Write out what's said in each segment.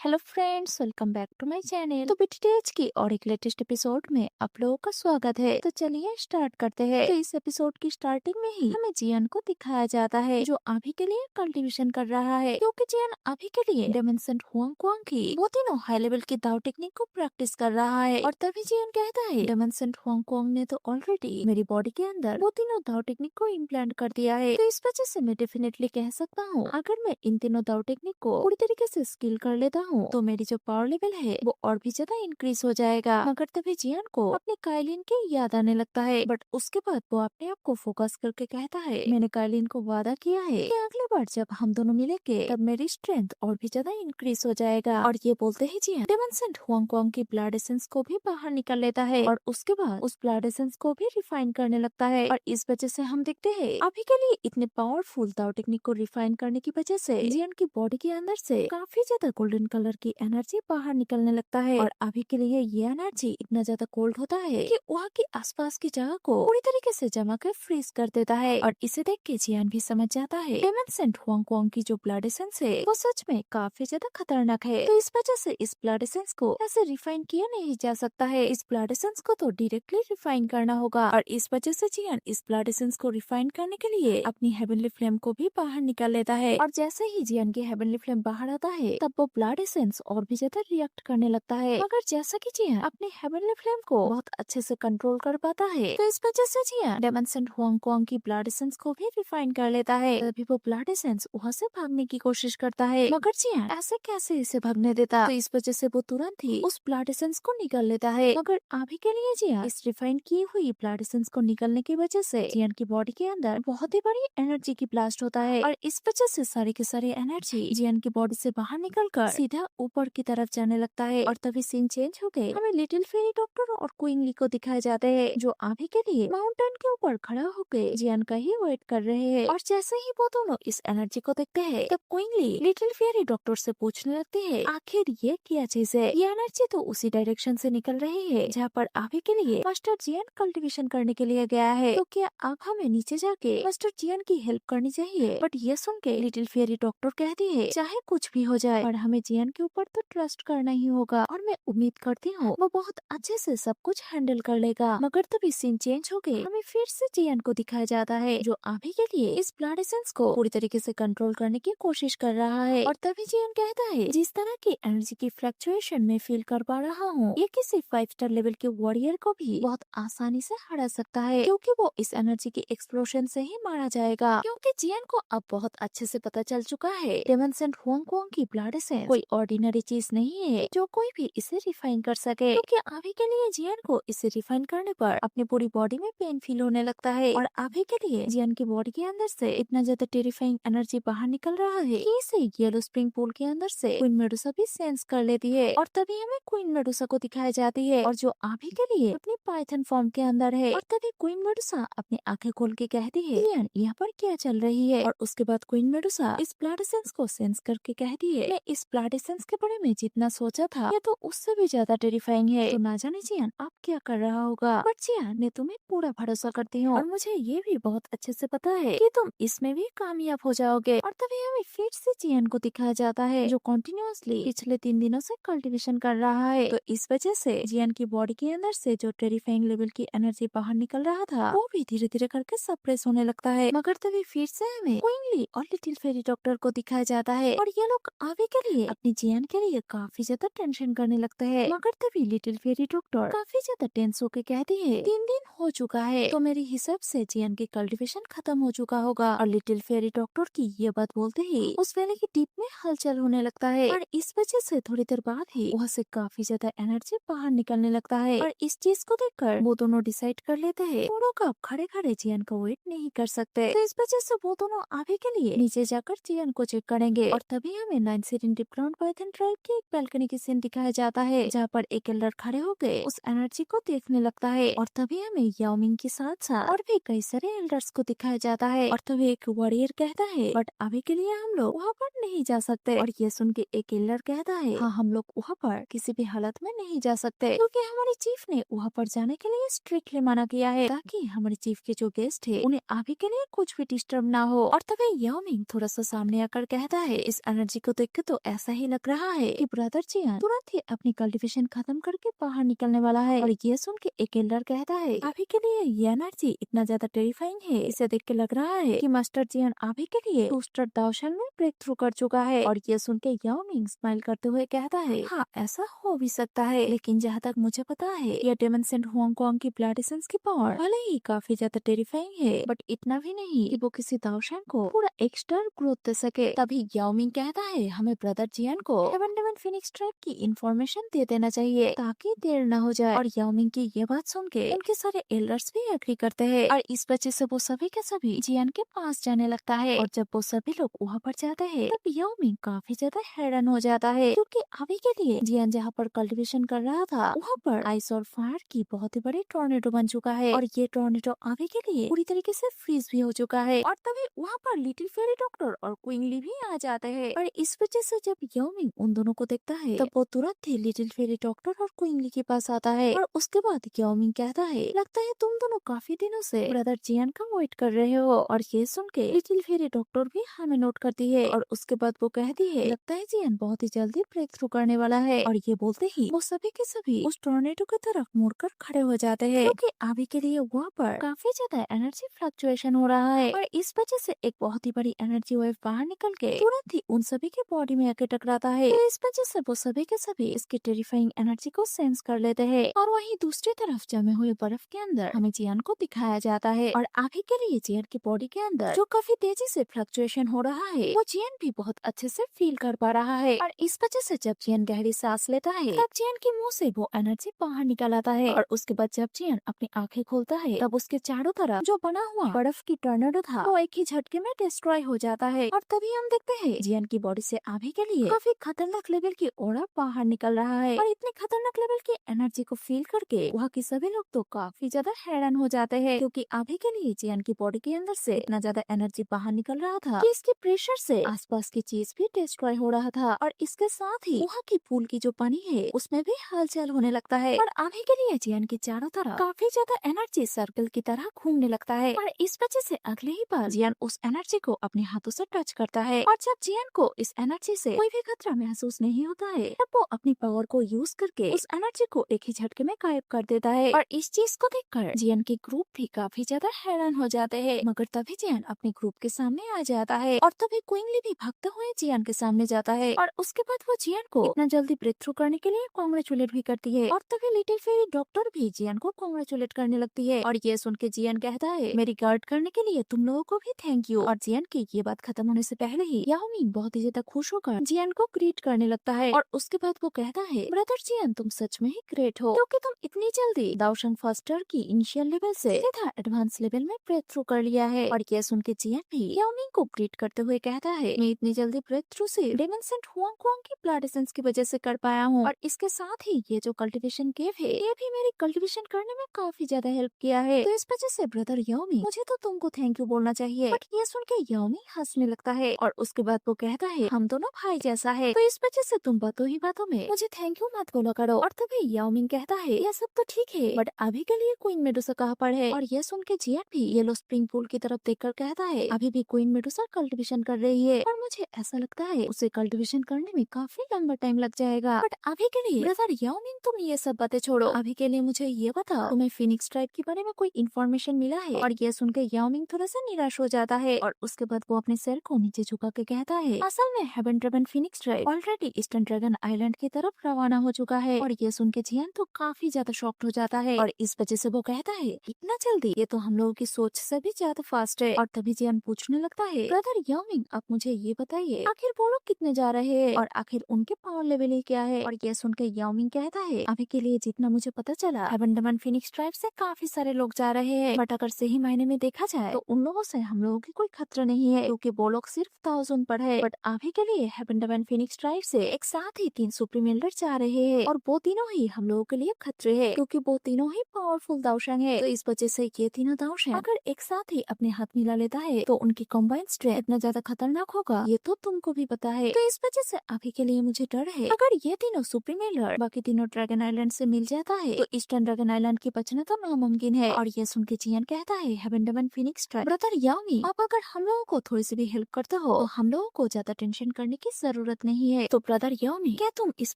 Hello friends, welcome back to my channel. तो BTH की और एक लेटेस्ट एपिसोड में आप लोगों का स्वागत है। तो चलिए स्टार्ट करते हैं। तो इस एपिसोड की स्टार्टिंग में ही हमें जियान को दिखाया जाता है जो अभी के लिए कल्टीवेशन कर रहा है, क्योंकि जियान अभी के लिए डेमोंसेंट हुआंगक्वांग की वो तीनों हाई लेवल की दाव टेक्निक को प्रैक्टिस कर रहा है। और तभी जियान कहता है डेमोंसेंट हुआंगक्वांग ने तो ऑलरेडी मेरी बॉडी के अंदर वो तीनों दाव टेक्निक को इम्प्लांट कर दिया है। तो इस वजह से मैं डेफिनेटली कह सकता हूँ, अगर मैं इन तीनों दाव टेक्निक को पूरी तरीके से स्किल कर लेता हूँ तो मेरी जो पावर लेवल है वो और भी ज्यादा इंक्रीज हो जाएगा। मगर तभी जियान को अपने काइलिन की याद आने लगता है, बट उसके बाद वो अपने आप को फोकस करके कहता है, मैंने काइलिन को वादा किया है कि अगली बार जब हम दोनों मिलेंगे तब मेरी स्ट्रेंथ और भी ज्यादा इंक्रीज हो जाएगा। और ये बोलते ही जियान डेमोंसेंट हुआंगक्वांग की ब्लड एसेंस को भी बाहर निकाल लेता है और उसके बाद उस ब्लड एसेंस को भी रिफाइन करने लगता है। और इस वजह से हम देखते हैं अभी के लिए इतने पावरफुल दाव टेक्निक को रिफाइन करने की वजह से जियान की बॉडी के अंदर से काफी ज्यादा गोल्डन कलर की एनर्जी बाहर निकलने लगता है। और अभी के लिए ये एनर्जी इतना ज्यादा कोल्ड होता है कि वहाँ की आसपास की जगह को पूरी तरीके से जमा कर फ्रीज कर देता है। और इसे देख के जियान भी समझ जाता है डेमोंसेंट हुआंगक्वांग की जो ब्लड एसेंस है वो सच में काफी ज्यादा खतरनाक है। तो इस वजह से इस ब्लड एसेंस को ऐसे रिफाइन किया नहीं जा सकता है। इस ब्लड एसेंस को तो डायरेक्टली रिफाइन करना होगा। और इस वजह से जियान इस ब्लड एसेंस को रिफाइन करने के लिए अपनी हेवनली फ्लेम को भी बाहर निकाल लेता है। और जैसे ही जियान की हेवनली फ्लेम बाहर आता है तब वो ब्लड एसेंस और भी ज्यादा रिएक्ट करने लगता है। मगर जैसा कि जियान अपने हेवनली फ्लेम को बहुत अच्छे से कंट्रोल कर पाता है तो इस वजह से जियान डेमोंसेंट हुआंगक्वांग की ब्लड एसेंस को भी रिफाइन कर लेता है। तभी वो ब्लड एसेंस वहाँ से भागने की कोशिश करता है, मगर जियान ऐसे कैसे इसे भागने देता। तो इस वजह से वो तुरंत ही उस ब्लड एसेंस को निकाल लेता है। मगर अभी के लिए जियान इस रिफाइन की हुई ब्लड एसेंस को निकलने की वजह से जियान की बॉडी के अंदर बहुत ही बड़ी एनर्जी की ब्लास्ट होता है। और इस वजह से सारी की सारी एनर्जी जियान की बॉडी से बाहर निकलकर सीधा ऊपर की तरफ जाने लगता है। और तभी सीन चेंज हो गए, हमें लिटिल फेरी डॉक्टर और क्वीन ली को दिखाए जाते हैं जो अभी के लिए माउंटेन के ऊपर खड़ा होकर जियान का ही वेट कर रहे हैं। और जैसे ही वो दोनों इस एनर्जी को देखते हैं तब क्वीन ली लिटिल फेरी डॉक्टर से पूछने लगती है, आखिर ये क्या चीज है? ये एनर्जी तो उसी डायरेक्शन से निकल रही है जहाँ पर अभी के लिए मास्टर जियान कल्टीवेशन करने के लिए गया है। तो क्या अब हमें नीचे जाके मास्टर जियान की हेल्प करनी चाहिए? बट ये सुन के लिटिल फेरी डॉक्टर कहती है, चाहे कुछ भी हो जाए पर हमें जियान के ऊपर तो ट्रस्ट करना ही होगा और मैं उम्मीद करती हूँ वो बहुत अच्छे से सब कुछ हैंडल कर लेगा। मगर तभी सीन चेंज हो गए, हमें फिर से जियान को दिखाया जाता है जो अभी के लिए इस ब्लड एसेंस को पूरी तरीके से कंट्रोल करने की कोशिश कर रहा है। और तभी जियान कहता है, जिस तरह की एनर्जी की फ्लक्चुएशन में फील कर पा रहा हूँ ये किसी 5 स्टार लेवल के वॉरियर को भी बहुत आसानी से हरा सकता है, क्योंकि वो इस एनर्जी के एक्सप्लोशन से ही मारा जाएगा। क्योंकि जियान को अब बहुत अच्छे से पता चल चुका है डेमोंसेंट हुआंगक्वांग की ब्लड एसेंस कोई ऑर्डिनरी चीज नहीं है जो कोई भी इसे रिफाइन कर सके। क्योंकि अभी के लिए जियान को इसे रिफाइन करने पर अपनी पूरी बॉडी में पेन फील होने लगता है। और अभी के लिए जियान की बॉडी के अंदर से इतना ज्यादा टेरिफाइंग एनर्जी बाहर निकल रहा है कि इसे येलो स्प्रिंग पूल के अंदर से क्वीन मेडुसा भी सेंस कर लेती है। और तभी हमें क्वीन मेडुसा को दिखाई जाती है और जो अभी के लिए अपनी पाइथन फॉर्म के अंदर है। और तभी क्वीन मेडुसा अपनी आंखें खोल के कहती है, जियान यहाँ पर क्या चल रही है? और उसके बाद क्वीन मेडुसा इस ब्लड एसेंस को सेंस करके कहती है, मैं इस ब्लड एसेंस के बारे में जितना सोचा था ये तो उससे भी ज्यादा टेरिफाइंग है। तो ना जाने जियान अब क्या कर रहा होगा, बट जियान मैं तुम्हें पूरा भरोसा करती हूँ और मुझे ये भी बहुत अच्छे से पता है कि तुम इसमें भी कामयाब हो जाओगे। और तभी हमें फिर से जियान को दिखाया जाता है जो कंटिन्यूअसली पिछले 3 दिनों से कल्टीवेशन कर रहा है। तो इस वजह से जियान की बॉडी के अंदर से जो टेरिफाइंग लेवल की एनर्जी बाहर निकल रहा था वो भी धीरे धीरे करके सप्रेस होने लगता है। मगर तभी फिर से हमें क्वीन ली और लिटिल फेरी डॉक्टर को दिखाया जाता है और ये लोग अभी के लिए अपनी जियान के लिए काफी ज्यादा टेंशन करने लगते हैं। मगर तभी लिटिल फेरी डॉक्टर काफी ज्यादा टेंस होके कहती है, 3 दिन हो चुका है तो मेरे हिसाब से जियान की कल्टीवेशन खत्म हो चुका होगा। और लिटिल फेरी डॉक्टर की ये बात बोलते ही उस वेले की डीप में हलचल होने लगता है और इस वजह से थोड़ी देर बाद ही वहाँ से काफी ज्यादा एनर्जी बाहर निकलने लगता है। और इस चीज को देखकर वो दोनों डिसाइड कर लेते हैं दोनों का खड़े खड़े जियान का वेट नहीं कर सकते। तो इस वजह से वो दोनों अभी के लिए नीचे जाकर जियान को चेक करेंगे। और तभी हमें 9 सीरीन डिपग्राउंड पाइथन ट्राइब की एक बालकनी की सीन दिखाया जाता है जहाँ पर एक एल्डर खड़े होकर उस एनर्जी को देखने लगता है। और तभी हमें याओमिंग के साथ साथ और भी कई सारे एल्डर्स को दिखाया जाता है। और तभी एक वॉरियर कहता है, बट अभी के लिए हम लोग वहाँ पर नहीं जा सकते। और ये सुन के एक एल्डर कहता है, हाँ हम लोग वहाँ पर किसी भी हालत में नहीं जा सकते क्योंकि हमारे चीफ ने वहाँ पर जाने के लिए स्ट्रिक्टली मना किया है ताकि हमारे चीफ के जो गेस्ट है उन्हें अभी के लिए कुछ भी डिस्टर्ब ना हो। और तभी याओमिंग थोड़ा सा सामने आकर कहता है, इस एनर्जी को देख के तो ऐसा ही लग रहा है कि ब्रदर जियान तुरंत ही अपनी कल्टीवेशन खत्म करके बाहर निकलने वाला है। और ये सुन के एक एल्डर कहता है अभी के लिए ये एनर्जी इतना ज्यादा टेरिफाइंग है, इसे देख के लग रहा है कि मास्टर जियान अभी के लिए टूस्टर दाओशन में ब्रेक थ्रू कर चुका है। और ये सुन के याओ मिंग स्माइल करते हुए कहता है हाँ ऐसा हो भी सकता है, लेकिन जहाँ तक मुझे पता है ये डेमन सेंट हुआंगकोंग की ब्लड एसेंस की पावर भले ही काफी ज्यादा टेरिफाइंग है, बट इतना भी नहीं कि वो किसी दाओशन को पूरा एक्स्ट्रा ग्रोथ दे सके। तभी याओ मिंग कहता है हमें ब्रदर जियान को हेवन डेमन फिनिक्स ट्राइब की इंफॉर्मेशन दे देना चाहिए ताकि देर न हो जाए। और याओ मिंग की ये बात सुन के उनके सारे एल्डर्स भी एग्री करते हैं और इस वजह से वो सभी के सभी जियान के पास जाने लगता है। और जब वो सभी लोग वहाँ पर जाते हैं तब याओ मिंग काफी ज्यादा हैरान हो जाता है, क्योंकि अभी के लिए जियान जहाँ पर कल्टीवेशन कर रहा था वहाँ पर आइस और फायर की बहुत ही बड़ी टोर्नेडो बन चुका है। और ये टोर्नेडो अभी के लिए पूरी तरीके से फ्रीज भी हो चुका है। और तभी वहाँ पर लिटिल फेरी डॉक्टर और क्विंगली भी आ जाते हैं। और इस वजह से जब याओ मिंग उन दोनों को देखता है तब वो तुरंत ही लिटिल फेरी डॉक्टर और क्विंगली के पास आता है। और उसके बाद याओ मिंग कहता है लगता है तुम दोनों काफी दिनों से ब्रदर जियान का वेट कर रहे हो। और ये सुन के लिटिल फेरी डॉक्टर भी हमें नोट करती है। और उसके बाद वो कहती है लगता है जियान बहुत ही जल्दी ब्रेक थ्रू करने वाला है। और ये बोलते ही वो सभी के सभी उस टोर्नेडो की तरफ मुड़कर खड़े हो जाते हैं, क्योंकि अभी के लिए वहाँ पर काफी ज्यादा एनर्जी फ्लक्चुएशन हो रहा है। और इस वजह से एक बहुत ही बड़ी एनर्जी वेव बाहर निकल के तुरंत ही उन सभी के बॉडी में आके टकराता है। तो इस वजह से वो सभी के सभी इसकी टेरिफाइंग एनर्जी को सेंस कर लेते हैं। और वहीं दूसरी तरफ जमे हुए बर्फ के अंदर हमें जियान को दिखाया जाता है। और अभी के लिए जियान की बॉडी के अंदर जो काफी तेजी से फ्लक्चुएशन हो रहा है वो जियान भी बहुत अच्छे से फील कर पा रहा है। और इस वजह से जब जियान गहरी सांस लेता है तब जियान के मुंह से वो एनर्जी बाहर निकल आता है। और उसके बाद जब जियान अपनी आंखें खोलता है तब उसके चारों तरफ जो बना हुआ बर्फ की टोर्नेडो था वो एक ही झटके में डिस्ट्रॉय हो जाता है। और तभी हम देखते हैं जियान की बॉडी से अभी के लिए काफी खतरनाक लेवल की ऑरा बाहर निकल रहा है। और इतने खतरनाक लेवल की एनर्जी को फील करके वहाँ के सभी लोग तो काफी ज्यादा हैरान हो जाते हैं, क्योंकि अभी के लिए जियान की बॉडी के अंदर से इतना ज्यादा एनर्जी बाहर निकल रहा था कि इसके प्रेशर से आसपास की चीज भी डिस्ट्रॉय हो रहा था। और इसके साथ ही वहाँ की पूल की जो पानी है उसमें भी हलचल होने लगता है। और अभी के लिए जियान के चारों तरफ काफी ज्यादा एनर्जी सर्कल की तरह घूमने लगता है। और इस वजह से अगले ही पल जियान उस एनर्जी को अपने हाथों से टच करता है। और जब जियान को इस एनर्जी से कोई भी खतरा महसूस नहीं होता है तब वो अपनी पावर को यूज करके उस एनर्जी को एक ही झटके में गायब कर देता है। और इस चीज को देखकर जियान के ग्रुप भी काफी ज्यादा हैरान हो जाते हैं, मगर तभी जियान अपने ग्रुप के सामने आ जाता है। और तभी क्विंगली भी भागते हुए जियान के सामने जाता है। और उसके बाद वो जियान को इतना जल्दी ब्रेक थ्रू करने के लिए कांग्रेचुलेट भी करती है। और तभी लिटिल फेरी डॉक्टर भी जियान को कांग्रेचुलेट करने लगती है। और ये सुन के जियान कहता है मेरी गार्ड करने के लिए तुम लोगों को भी थैंक यू। और जियान की ये बात खत्म होने से पहले ही याओ मिंग बहुत ही ज्यादा खुश होकर जियान को ग्रीट करने लगता है। और उसके बाद वो कहता है ब्रदर जियान तुम सच में ही ग्रेट हो, क्योंकि तुम इतनी जल्दी दाओशन फास्टर की इनिशियल लेवल से सीधा एडवांस लेवल में ब्रेक थ्रू कर लिया है। और ये सुन के जियान भी याओ मिंग को ग्रीट करते हुए कहता है मैं इतनी जल्दी ब्रेक थ्रू से डेमन सेंट हुआंगकोंग की ब्लड एसेंस की वजह से कर पाया हूँ। और इसके साथ ही ये जो कल्टीवेशन केव है ये भी मेरी कल्टीवेशन करने में काफी ज्यादा हेल्प किया है। तो इस वजह से ब्रदर याओ मिंग मुझे तो तुमको थैंक यू बोलना चाहिए। बट ये सुन के याओ मिंग हंसने लगता है। और उसके बाद वो कहता है हम दोनों भाई जैसा है, तो इस वजह से तुम बातों ही बातों में मुझे थैंक यू मत बोला करो। और तभी याओ मिंग कहता है ये सब तो ठीक है, बट अभी के लिए क्वीन मेडुसा कहाँ पर है। और ये सुन के जियान भी येलो स्प्रिंग पूल की तरफ देखकर कहता है अभी भी क्वीन मेडुसा कल्टीवेशन कर रही है, और मुझे ऐसा लगता है उसे कल्टीवेशन करने में काफी लंबा टाइम लग जाएगा। बट अभी के लिए ब्रदर याओ मिंग तुम ये सब बातें छोड़ो, अभी के लिए मुझे ये बताओ तुम्हें फिनिक्स ट्राइब के बारे में कोई इन्फॉर्मेशन मिला है। और ये सुन के याओ मिंग थोड़ा सा निराश हो जाता है। और उसके बाद वो अपने सिर को नीचे झुका के कहता है असल में heaven dragon phoenix tribe already eastern dragon island की तरफ रवाना हो चुका है। और ये सुन के जियान तो काफी ज्यादा शॉक्ड हो जाता है। और इस वजह से वो कहता है इतना जल्दी, ये तो हम लोगों की सोच से भी ज्यादा फास्ट है। और तभी जियान पूछने लगता है ब्रदर याओ मिंग आप मुझे ये बताइए आखिर वो लोग कितने जा रहे हैं और आखिर उनके पावर लेवल ही क्या है। और ये सुन के याओ मिंग कहता है अभी के लिए जितना मुझे पता चला हेवन ड्रेगन फिनिक्स ट्राइब से काफी सारे लोग जा रहे हैं, बट अगर सही मायने में देखा जाए तो उन लोगों से हम लोगों की कोई खतरा नहीं है, क्योंकि वो लोग सिर्फ 1000 पर है। बट अभी के लिए हेवन ड्रेगन फिनिक्स ट्राइब से एक साथ ही 3 सुप्रीम एल्डर जा रहे हैं, और वो तीनों ही हम लोगों के लिए खतरे हैं, क्योंकि वो तीनों ही पावरफुल दाओशंग है। तो इस वजह से ये तीनों दाओशंग अगर एक साथ ही अपने हाथ मिला लेता है तो उनकी कॉम्बाइंड स्ट्रेंथ इतना ज्यादा खतरनाक होगा, ये तो तुमको भी पता है। तो इस वजह से अभी के लिए मुझे डर है अगर ये तीनों सुप्रीम एल्डर बाकी तीनों ड्रैगन आइलैंड से मिल जाता है तो ईस्टर्न ड्रैगन आइलैंड की बचना तो नामुमकिन है। और ये सुन के जियान कहता है heaven dragon phoenix tribe brother Yao Ming आप अगर हम लोगों को थोड़ी सी भी हेल्प करते हो तो हम लोगों को ज्यादा टेंशन करने की जरूरत जरूरत नहीं है। तो ब्रदर याओमिंग, क्या तुम इस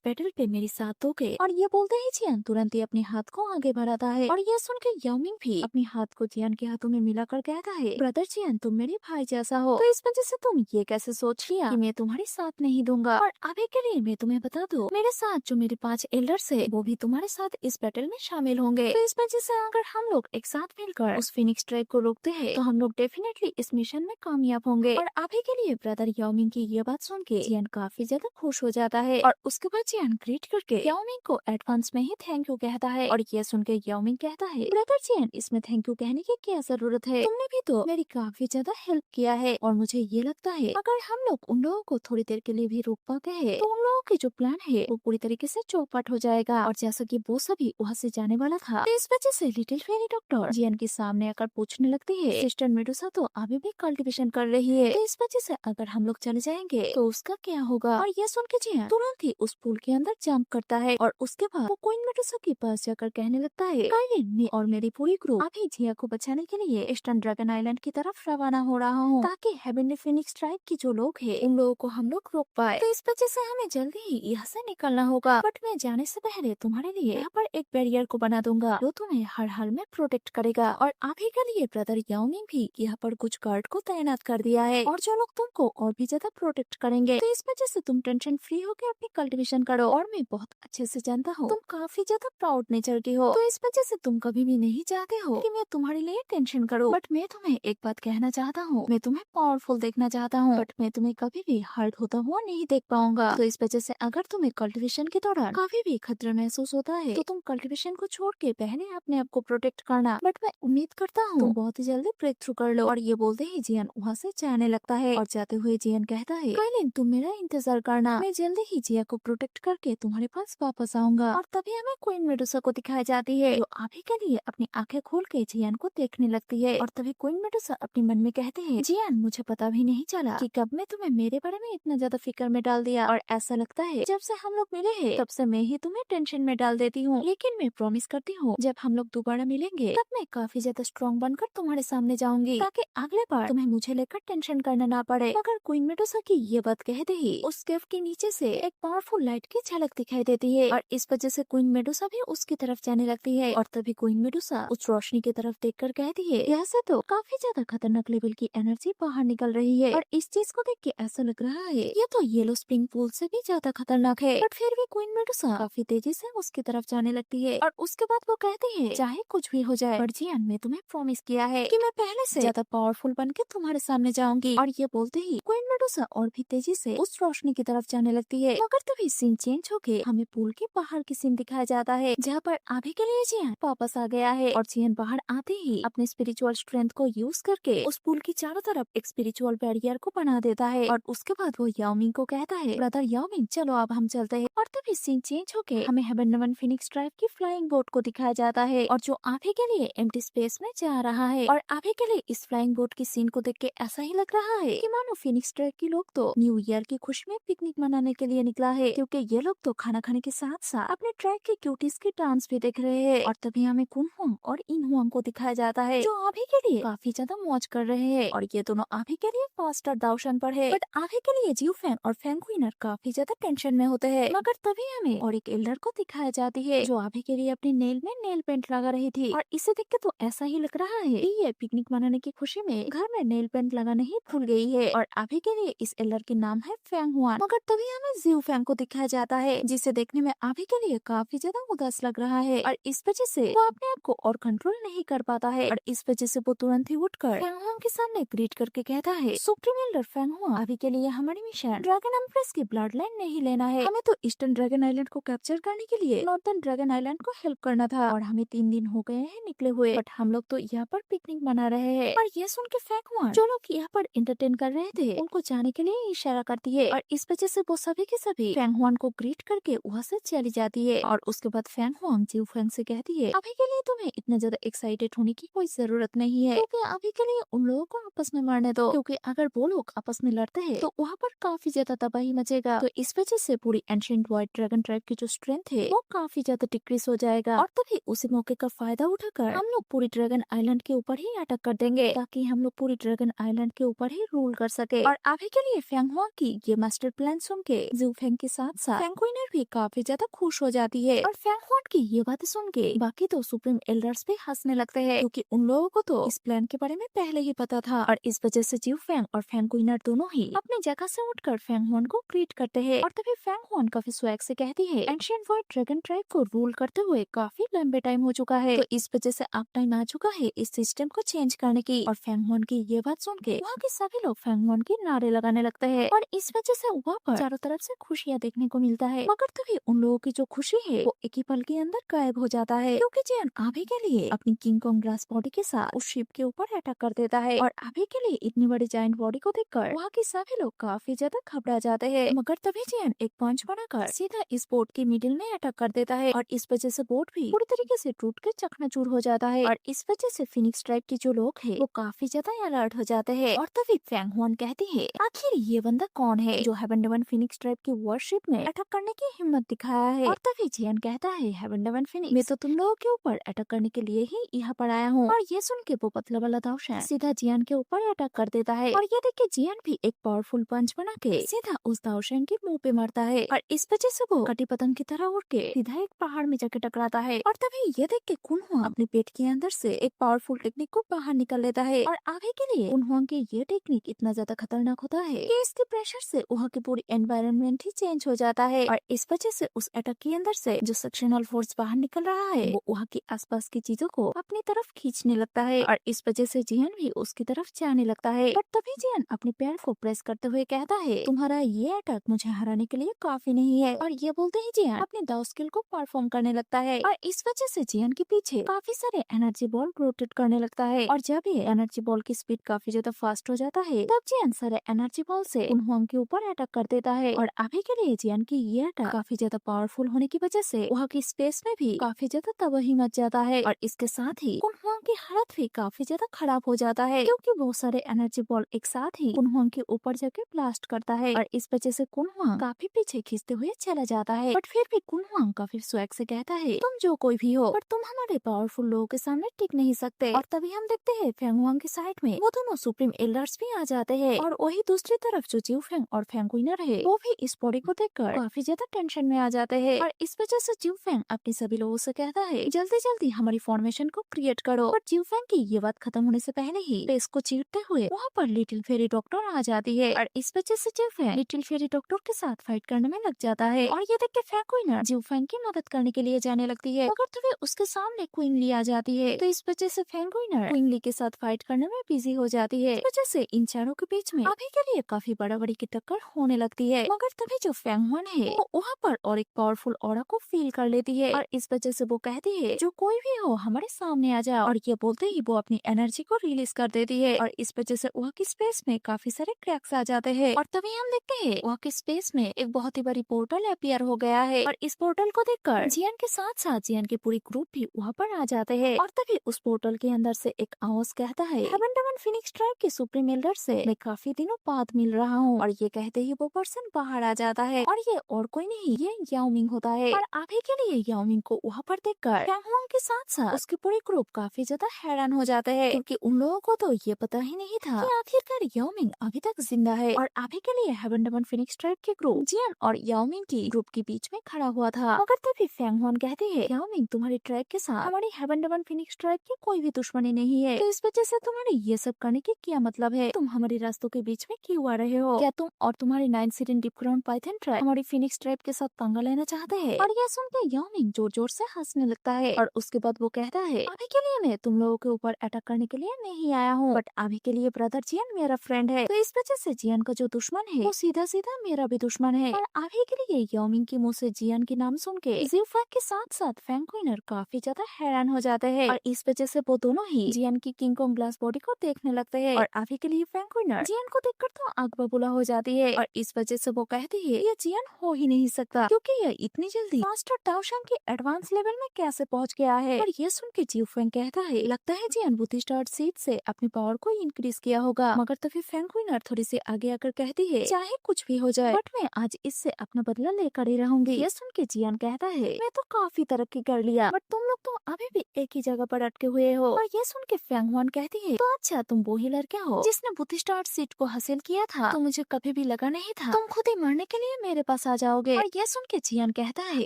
बैटल पे मेरी साथ दोगे? और ये बोलते ही जियान तुरंत ही अपने हाथ को आगे बढ़ाता है और ये सुन के याओमिंग भी अपने हाथ को जियान के हाथों में मिलाकर कहता है, ब्रदर जियान, तुम मेरे भाई जैसा हो, तो इस वजह से तुम ये कैसे सोच लिया कि मैं तुम्हारे साथ नहीं दूंगा। और अभी के लिए मैं तुम्हें बता दूं, मेरे साथ जो मेरे 5 एल्डर्स है वो भी तुम्हारे साथ इस बैटल में शामिल होंगे। तो इस वजह से अगर हम लोग एक साथ मिलकर उस फिनिक्स ट्राइब को रोकते हैं तो हम लोग डेफिनेटली इस मिशन में कामयाब होंगे। और अभी के लिए ब्रदर याओमिंग की ये बात सुन के जियान काफी ज्यादा खुश हो जाता है और उसके बाद जियान ग्रीट करके याओमिंग को एडवांस में ही थैंक यू कहता है। और ये सुन के याओमिंग कहता है, ब्रदर जियान, इसमें थैंक यू कहने की क्या जरूरत है, तुमने भी तो मेरी काफी ज्यादा हेल्प किया है। और मुझे ये लगता है अगर हम लोग उन लोगों को थोड़ी देर के लिए भी रोक पाते हैं तो उन लोगों की जो प्लान है वो पूरी तरीके से चौपट हो जाएगा। और जैसा कि वो सभी वहाँ से जाने वाला था, तो इस वजह से लिटिल फेरी डॉक्टर जियान के सामने आकर पूछने लगती है, सिस्टर मेडुसा तो अभी भी कल्टीवेशन कर रही है, तो इस वजह से अगर हम लोग चले जाएंगे तो उसका क्या होगा। और ये सुन के जियान तुरंत ही उस पूल के अंदर जंप करता है और उसके बाद वो क्वीन मेडुसा के पास जाकर कहने लगता है, काइलिन, मैं और मेरी पूरी ग्रुप अभी जिया को बचाने के लिए ईस्टर्न ड्रैगन आइलैंड की तरफ रवाना हो रहा हूँ, ताकि हेवनली फिनिक्स ट्राइब की जो लोग हैं उन लोगों को हम लोग रोक पाए। तो इस वजह से हमें जल्दी ही यहाँ से निकलना होगा, बट मैं जाने से पहले तुम्हारे लिए यहाँ पर एक बैरियर को बना दूंगा जो तुम्हें हर हाल में प्रोटेक्ट करेगा। और अभी के लिए ब्रदर याओमिंग भी यहाँ पर कुछ गार्ड को तैनात कर दिया है और जो लोग तुमको और भी ज्यादा प्रोटेक्ट करेंगे। तो इस वजह से तुम टेंशन फ्री होकर अपनी कल्टीवेशन करो। और मैं बहुत अच्छे से जानता हूँ तुम काफी ज्यादा प्राउड नेचर की हो, तो इस वजह से तुम कभी भी नहीं चाहते हो कि मैं तुम्हारे लिए टेंशन करूँ। बट मैं तुम्हें एक बात कहना चाहता हूँ, मैं तुम्हें पावरफुल देखना चाहता हूँ, बट मैं तुम्हें कभी भी हर्ट होता हुआ नहीं देख पाऊंगा। तो इस वजह से अगर तुम्हें कल्टीवेशन के दौरान काफी भी खतरा महसूस होता है तो तुम कल्टीवेशन को छोड़ के पहले अपने आप को प्रोटेक्ट करना। बट मैं उम्मीद करता हूँ तुम बहुत ही जल्दी ब्रेक थ्रू कर लो। और ये बोलते ही जियान वहाँ से जाने लगता है और जाते हुए जियान कहता है, काइलिन, तुम मेरा इंतजार करना, मैं जल्दी ही जिया को प्रोटेक्ट करके तुम्हारे पास वापस आऊंगा। और तभी हमें क्वीन मेडुसा को दिखाई जाती है जो अभी के लिए अपनी आंखें खोल के जियान को देखने लगती है। और तभी क्वीन मेडुसा अपने मन में कहते हैं, जियान, मुझे पता भी नहीं चला कि कब मैं तुम्हें मेरे बारे में इतना ज्यादा फिक्र में डाल दिया, और ऐसा लगता है जब से हम लोग मिले हैं तब से मैं ही तुम्हें टेंशन में डाल देती हूँ। लेकिन मैं प्रॉमिस करती हूँ जब हम लोग दोबारा मिलेंगे तब मैं काफी ज्यादा स्ट्रॉन्ग बनकर तुम्हारे सामने जाऊंगी, ताकि अगले बार तुम्हें मुझे लेकर टेंशन करना ना पड़े। मगर क्वीन मेडुसा की ये बात कहते ही उस केव के नीचे से एक पावरफुल लाइट की झलक दिखाई देती है और इस वजह से क्वीन मेडुसा भी उसकी तरफ जाने लगती है। और तभी क्वीन मेडुसा उस रोशनी की तरफ देखकर कहती है, यहाँ से तो काफी ज्यादा खतरनाक लेवल की एनर्जी बाहर निकल रही है और इस चीज को देख के ऐसा लग रहा है ये तो येलो स्प्रिंग पूल से भी ज्यादा खतरनाक है। बट फिर भी क्वीन मेडुसा काफी तेजी से उसकी तरफ जाने लगती है और उसके बाद वो कहती है, चाहे कुछ भी हो जाए पर जियान, मैं तुम्हें प्रॉमिस किया है कि मैं पहले से ज्यादा पावरफुल बन के तुम्हारे सामने जाऊंगी। और ये बोलते ही क्वीन मेडुसा और भी तेजी से उस रोशनी की तरफ जाने लगती है। मगर तभी सीन चेंज होके हमें पूल के बाहर की सीन दिखाया जाता है जहाँ पर अभी के लिए जियान वापस आ गया है। और जियान बाहर आते ही अपने स्पिरिचुअल स्ट्रेंथ को यूज करके उस पूल की चारों तरफ एक स्पिरिचुअल बैरियर को बना देता है और उसके बाद वो याओमिंग को कहता है, ब्रदर याओमिंग, चलो अब हम चलते हैं। और तभी सीन चेंज होके हमें हेवन फिनिक्स ट्राइब की फ्लाइंग बोट को दिखाया जाता है और जो अभी के लिए एम्प्टी स्पेस में जा रहा है। और अभी के लिए इस फ्लाइंग बोट की सीन को देख के ऐसा ही लग रहा है कि मानो फिनिक्स ट्राइब के लोग तो न्यू ईयर की खुशी में पिकनिक मनाने के लिए निकला है, क्योंकि ये लोग तो खाना खाने के साथ साथ अपने ट्राइब के क्यूटीज की डांस भी देख रहे हैं। और तभी हमें कुन हुआंग और इन हुआंग को दिखाया जाता है जो अभी के लिए काफी ज्यादा मौज कर रहे हैं और ये दोनों अभी के लिए फास्टर दावशन पर है। बट अभी के लिए जियो फैन और फैंग क्वीनर काफी ज्यादा टेंशन में होते हैं। मगर तभी हमें और एक एल्डर को दिखाया जाती है जो अभी के लिए अपने नेल में नेल पेंट लगा रही थी और इसे देख के तो ऐसा ही लग रहा है कि ये पिकनिक मनाने की खुशी में घर में नेल पेंट लगाना ही भूल गई है। और अभी के लिए इस एल्डर के नाम है फैंग हुआन। मगर तभी हमें जियो फैंग को दिखाया जाता है जिसे देखने में अभी के लिए काफी ज्यादा उदास लग रहा है और इस वजह से वो अपने आप को और कंट्रोल नहीं कर पाता है। और इस वजह से वो तुरंत ही उठकर फैंग हुआन के सामने ग्रीट करके कहता है, सुप्रीम एल्डर फैंग हुआन, अभी के लिए हमारी मिशन ड्रैगन एम्प्रेस की ब्लड लाइन नहीं लेना है, हमें तो ईस्टर्न ड्रैगन आइलैंड को कैप्चर करने के लिए नॉर्थर्न ड्रैगन आइलैंड को हेल्प करना था और हमें 3 दिन हो गए हैं निकले हुए, बट हम लोग तो यहाँ पर पिकनिक मना रहे हैं। और ये सुन के फैंग हुआन जो लोग यहाँ पर एंटरटेन कर रहे थे उनको जाने के लिए इशारा करती है और इस वजह से वो सभी के सभी फैंग हुआन को ग्रीट करके वहाँ से चली जाती है। और उसके बाद फैंग हुआन जियो फैंग से कहती है, अभी के लिए तुम्हें इतना ज्यादा एक्साइटेड होने की कोई जरूरत नहीं है, क्योंकि अभी के लिए उन लोगों को आपस में मारने दो, क्योंकि अगर वो लोग आपस में लड़ते हैं तो वहाँ पर काफी ज्यादा तबाही मचेगा। तो इस वजह से पूरी एंशिएंट व्हाइट ड्रैगन ट्राइब की जो स्ट्रेंथ है वो काफी ज्यादा डिक्रीज हो जाएगा। और तभी उसी मौके का फायदा उठाकर हम लोग पूरी ड्रैगन आइलैंड के ऊपर ही अटैक कर देंगे ताकि हम लोग पूरी ड्रैगन आइलैंड के ऊपर ही रूल कर सके। और अभी के लिए फैंग हुआन की ये मास्टर प्लान सुन के जू फेंग के साथ साथ फेंग क्वीनर भी काफी ज्यादा खुश हो जाती है और फेंग हुआन की ये बातें सुन के बाकी तो सुप्रीम एल्डर्स भी हंसने लगते हैं, क्योंकि उन लोगों को तो इस प्लान के बारे में पहले ही पता था और इस वजह से जू फेंग और फेंग क्वीनर दोनों ही अपनी जगह से उठकर फेंग हुआन को ग्रीट करते हैं। और तभी फेंग हुआन काफी स्वैग से कहती है, एंशिएंट वाइट ड्रैगन ट्राइब को रूल करते हुए काफी लंबे टाइम हो चुका है, तो इस वजह से अब टाइम आ चुका है इस सिस्टम को चेंज करने की। और फेंग हुआन की ये बात सुन के वहाँ के सभी लोग फेंग हुआन की नारे लगाने लगते हैं और इस वजह से वहाँ पर चारों तरफ से खुशियाँ देखने को मिलता है। मगर तभी उन लोगों की जो खुशी है वो एक ही पल के अंदर गायब हो जाता है, क्योंकि जियान अभी के लिए अपनी किंग कॉन्ग ग्लास बॉडी के साथ उस शिप के ऊपर अटैक कर देता है और अभी के लिए इतनी बड़ी जायंट बॉडी को देखकर वहाँ के सभी लोग काफी ज्यादा घबरा जाते हैं। मगर तभी जियान एक पंच बनाकर सीधा इस बोट के मिडिल में अटैक कर देता है और इस वजह से बोट भी पूरी तरीके से टूट के चकनाचूर हो जाता है और इस वजह से फिनिक्स ट्राइब के जो लोग हैं वो काफी ज्यादा अलर्ट हो जाते हैं। और तभी फेंग हुआन कहती है, आखिर ये बंदा कौन है जो हेवन डेवन फिनिक्स ट्राइब की वॉरशिप में अटैक करने की हिम्मत दिखाया है। और तभी जियान कहता है, हेवन डेवन फिनिक्स, मैं तो तुम लोगों के ऊपर अटैक करने के लिए ही यहाँ पर आया हूँ। और ये सुन के वो पतला वाला दाओशेन सीधा जियान के ऊपर अटैक कर देता है और ये देख के जियान भी एक पावरफुल पंच बना के सीधा उस दाओशेन के मुंह पे मारता है और इस वजह से वो कटी पतंग की तरह उड़ के सीधा एक पहाड़ में जाके टकराता है। और तभी ये देख के कुनहुआ अपने पेट के अंदर से एक पावरफुल टेक्निक को बाहर निकल लेता है और आगे के लिए कुनहुआ की ये टेक्निक इतना ज्यादा खतरनाक होता है कि इसके प्रेशर से वहाँ की पूरी एनवायरनमेंट ही चेंज हो जाता है और इस वजह से उस अटैक के अंदर से जो सक्शनल फोर्स बाहर निकल रहा है वो वहाँ की आसपास की चीजों को अपनी तरफ खींचने लगता है और इस वजह से जियान भी उसकी तरफ जाने लगता है। बट तभी जियान अपने पैर को प्रेस करते हुए कहता है, तुम्हारा ये अटैक मुझे हराने के लिए काफी नहीं है। और ये बोलते ही जियान अपने दाव स्किल को परफॉर्म करने लगता है और इस वजह से जियान के पीछे काफी सारे एनर्जी बॉल रोटेट करने लगता है और जब ये एनर्जी बॉल की स्पीड काफी ज्यादा फास्ट हो जाता है तब जियान सारे एनर्जी बॉल से कुनहुआंग के ऊपर अटैक कर देता है। और अभी के लिए जियान की ये अटैक काफी ज्यादा पावरफुल होने की वजह से वहाँ की स्पेस में भी काफी ज्यादा तबाही मच जाता है और इसके साथ ही कुनहुआंग की हालत भी काफी ज्यादा खराब हो जाता है, क्योंकि बहुत सारे एनर्जी बॉल एक साथ ही कुनहुआंग के ऊपर जाके ब्लास्ट करता है और इस वजह से कुनहुआंग काफी पीछे खींचते हुए चला जाता है। बट फिर भी कुनहुआंग काफी स्वैग से कहता है, तुम जो कोई भी हो पर तुम हमारे पावरफुल लोगों के सामने टिक नहीं सकते। और तभी हम देखते हैं फेंग हुआंग की साइड में वो दोनों सुप्रीम एल्डर्स भी आ जाते हैं और वही दूसरी तरफ जो जिऊ फेंग और फेंग क्वीनर है वो भी इस बॉडी को देखकर काफी ज्यादा टेंशन में आ जाते हैं और इस वजह से जिऊ फेंग अपने सभी लोगों से कहता है, जल्दी जल्दी हमारी फॉर्मेशन को क्रिएट करो। पर जिऊ फेंग की ये बात खत्म होने से पहले ही पेस को चीरते हुए वहाँ पर लिटिल फेरी डॉक्टर आ जाती है और इस वजह से जिऊ फेंग लिटिल फेरी डॉक्टर के साथ फाइट करने में लग जाता है और ये देख के फेंग क्वीनर जिऊ फेंग की मदद करने के लिए जाने लगती है, मगर तभी उसके सामने क्वीन ली आ जाती है। तो इस वजह से फेंग क्वीनर क्वीन ली के साथ फाइट करने में बिजी हो जाती है। इस वजह से इन चारों के बीच में अभी के लिए काफी बड़ी की टक्कर होने लगती है, मगर तभी जो फेंग हुआन है वो वहाँ पर और एक पावरफुल ऑरा को फील कर लेती है और इस वजह से वो कहती है, जो कोई भी हो हमारे सामने आ जाओ। और ये बोलते ही वो अपनी एनर्जी को रिलीज कर देती है और इस वजह से वहाँ की स्पेस में काफी सारे क्रैक्स आ जाते हैं और तभी हम देखते हैं वहाँ की स्पेस में एक बहुत ही बड़ी पोर्टल अपीयर हो गया है और इस पोर्टल को देखकर जियान के साथ साथ जियान के पूरी ग्रुप भी वहाँ पर आ जाते हैं और तभी उस पोर्टल के अंदर से एक आवाज कहता है, हेवन डेवन फिनिक्स ट्राइब के सुप्रीम एल्डर से मैं काफी दिनों बाद मिल रहा हूँ। और ये कहते ही वो पर्सन बाहर आ जाता है और ये और कोई नहीं, ये याओ मिंग होता है। और अभी के लिए याओ मिंग को वहाँ पर देखकर फेंग हुआंग के साथ साथ उसके पूरे ग्रुप काफी ज्यादा हैरान हो जाते हैं, क्योंकि उन लोगों को तो ये पता ही नहीं था कि आखिरकार याओ मिंग अभी तक जिंदा है। और अभी के लिए हेवन डेवन फिनिक्स ट्राइब के ग्रुप जियान और याओ मिंग की ग्रुप के बीच में खड़ा हुआ था, मगर तभी फेंग हुआन कहती है, याओ मिंग तुम्हारी ट्राइब के साथ हमारी हेवन डेवन फिनिक्स ट्राइब की कोई भी दुश्मनी नहीं है, तो इस वजह से तुम्हारे ये सब करने की क्या मतलब है, तुम हमारे रास्तों के बीच में क्यों आ रहे हो, क्या तुम और तुम्हारी 9 sedan deep ground Python tribe हमारी फिनिक्स ट्राइब के साथ पंगा लेना चाहते हैं। और यह सुन के याओ मिंग जोर जोर से हंसने लगता है और उसके बाद वो कहता है, अभी के लिए मैं तुम लोगों के ऊपर अटैक करने के लिए नहीं आया हूँ, बट अभी के लिए ब्रदर जियान मेरा फ्रेंड है, तो इस वजह से जियान का जो दुश्मन है वो सीधा सीधा मेरा भी दुश्मन है। और अभी के लिए याओ मिंग के मुँह से जियान के नाम सुन के जिऊ फेंग के साथ साथ फेंग क्वीनर काफी ज्यादा हैरान हो जाते हैं और इस वजह से वो दोनों ही जियान की किंग कॉन्ग ग्लास बॉडी को देखने लगते हैं। और अभी के लिए फेंग क्वीनर जियान को देखकर तो आग बबूला हो जाती है और इस वजह से वो कहती है, ये जियान हो ही नहीं सकता, क्योंकि यह इतनी जल्दी मास्टर दाओशेन के एडवांस लेवल में कैसे पहुंच गया है। और ये सुन के जिऊ फेंग कहता है, लगता है जियान बुद्धिस्टार्ट सीट से अपनी पावर को इंक्रीज किया होगा। मगर तभी फेंग क्वीनर थोड़ी सी आगे आकर कहती है, चाहे कुछ भी हो जाए बट मैं आज इससे अपना बदला लेकर ही रहूंगी। ये सुन के जियान कहता है, मैं तो काफी तरक्की कर लिया, बट तुम लोग तो अभी भी एक ही जगह पर अटके हुए हो। और ये सुन के फैंग हुआन कहती है, तो अच्छा तुम वो ही लड़का हो जिसने बुद्धिस्टार्ट सीट को हासिल किया था। तो मुझे कभी भी लगा नहीं था तुम खुद ही मरने के लिए मेरे पास आ जाओगे। और ये सुन के जियान कहता है,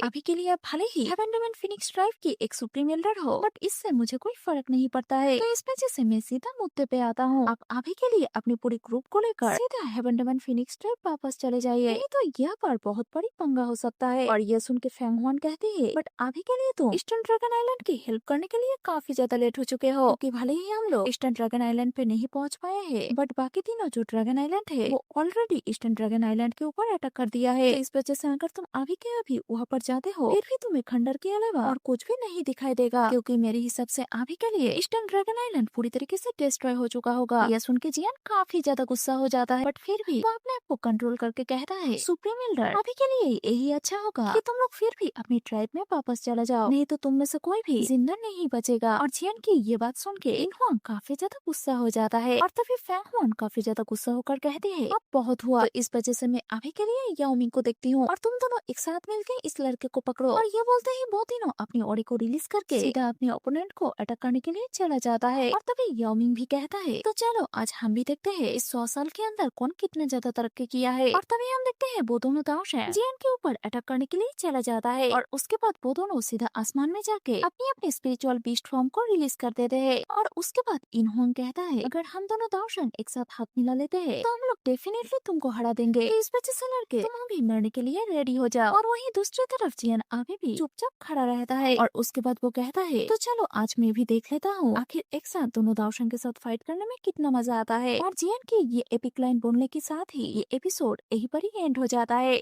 अभी के लिए आप भले ही हेवन डेमन फिनिक्स ड्राइव की एक सुप्रीम एल्डर हो, बट इससे मुझे कोई फर्क नहीं पड़ता है। तो इस वजह से मैं सीधा मुद्दे पे आता हूँ। आप अभी के लिए अपनी पूरी ग्रुप को लेकर सीधा हेवन डेमन फिनिक्स ड्राइव वापस चले जाइए, नहीं तो यह पर बहुत बड़ी पंगा हो सकता है। और ये सुन के फैंग हुआन कहती है, बट अभी के लिए तुम ईस्टर्न ड्रैगन आइलैंड की हेल्प करने के लिए काफी ज्यादा लेट हो चुके हो, क्योंकि भले ही हम लोग ईस्टर्न ड्रैगन आइलैंड पे नहीं पहुंच पाए हैं, बट बाकी तीनों जो ड्रैगन आइलैंड है वो ऑलरेडी ईस्टर्न ड्रैगन आइलैंड के ऊपर अटैक कर दिया है। तो इस वजह से अगर तुम अभी के अभी वहाँ पर जाते हो, फिर भी तुम्हें खंडर के अलावा और कुछ भी नहीं दिखाई देगा, क्योंकि मेरे हिसाब से अभी के लिए ईस्टर्न ड्रैगन आइलैंड पूरी तरीके से डिस्ट्रॉय हो चुका होगा। यह सुन के जियान काफी ज्यादा गुस्सा हो जाता है, बट फिर भी वो अपने आप को कंट्रोल करके कहता है, सुप्रीम एल्डर अभी के लिए यही अच्छा होगा कि तुम लोग फिर भी अपनी ट्राइब में वापस चला जाओ, नहीं तो तुम में से कोई भी जिंदा नहीं बचेगा। और जियान की ये बात सुन के इन हुआंग काफी ज्यादा गुस्सा हो जाता है, और तभी फैंग हुआन काफी ज्यादा गुस्सा होकर कहते हैं, अब बहुत हुआ। तो इस वजह से मैं अभी के लिए याओ मिंग को देखती हूँ और तुम दोनों एक साथ मिलकर इस लड़के को पकड़ो। और ये बोलते ही वो तीनों अपनी ऑडी को रिलीज करके सीधा अपने ओपोनेंट को अटैक करने के लिए चला जाता है। और तभी याओ मिंग भी कहता है, तो चलो आज हम भी देखते हैं इस 100 साल के अंदर कौन कितने ज्यादा तरक्की किया है। और तभी हम देखते हैं वो दोनों दाऊशैन जियान के ऊपर अटैक करने के लिए चला जाता है, और उसके बाद वो दोनों सीधा आसमान में जाके अपनी अपनी स्पिरिचुअल बीस्ट फॉर्म को रिलीज कर देते हैं। और उसके बाद इनहोंग कहता है, अगर हम दोनों दाऊशैन एक साथ हाथ मिला लेते हैं तो हम लोग डेफिनेटली तुमको हरा देंगे। तो इस वजह से लड़के तुम अभी मरने के लिए रेडी हो जाओ। और वहीं दूसरी तरफ जियान अभी भी चुपचाप खड़ा रहता है, और उसके बाद वो कहता है, तो चलो आज मैं भी देख लेता हूँ आखिर एक साथ दोनों दाऊशैन के साथ फाइट करने में कितना मजा आता है। और जियान की ये एपिक लाइन बोलने के साथ ही ये एपिसोड यहीं पर ही एंड हो जाता है।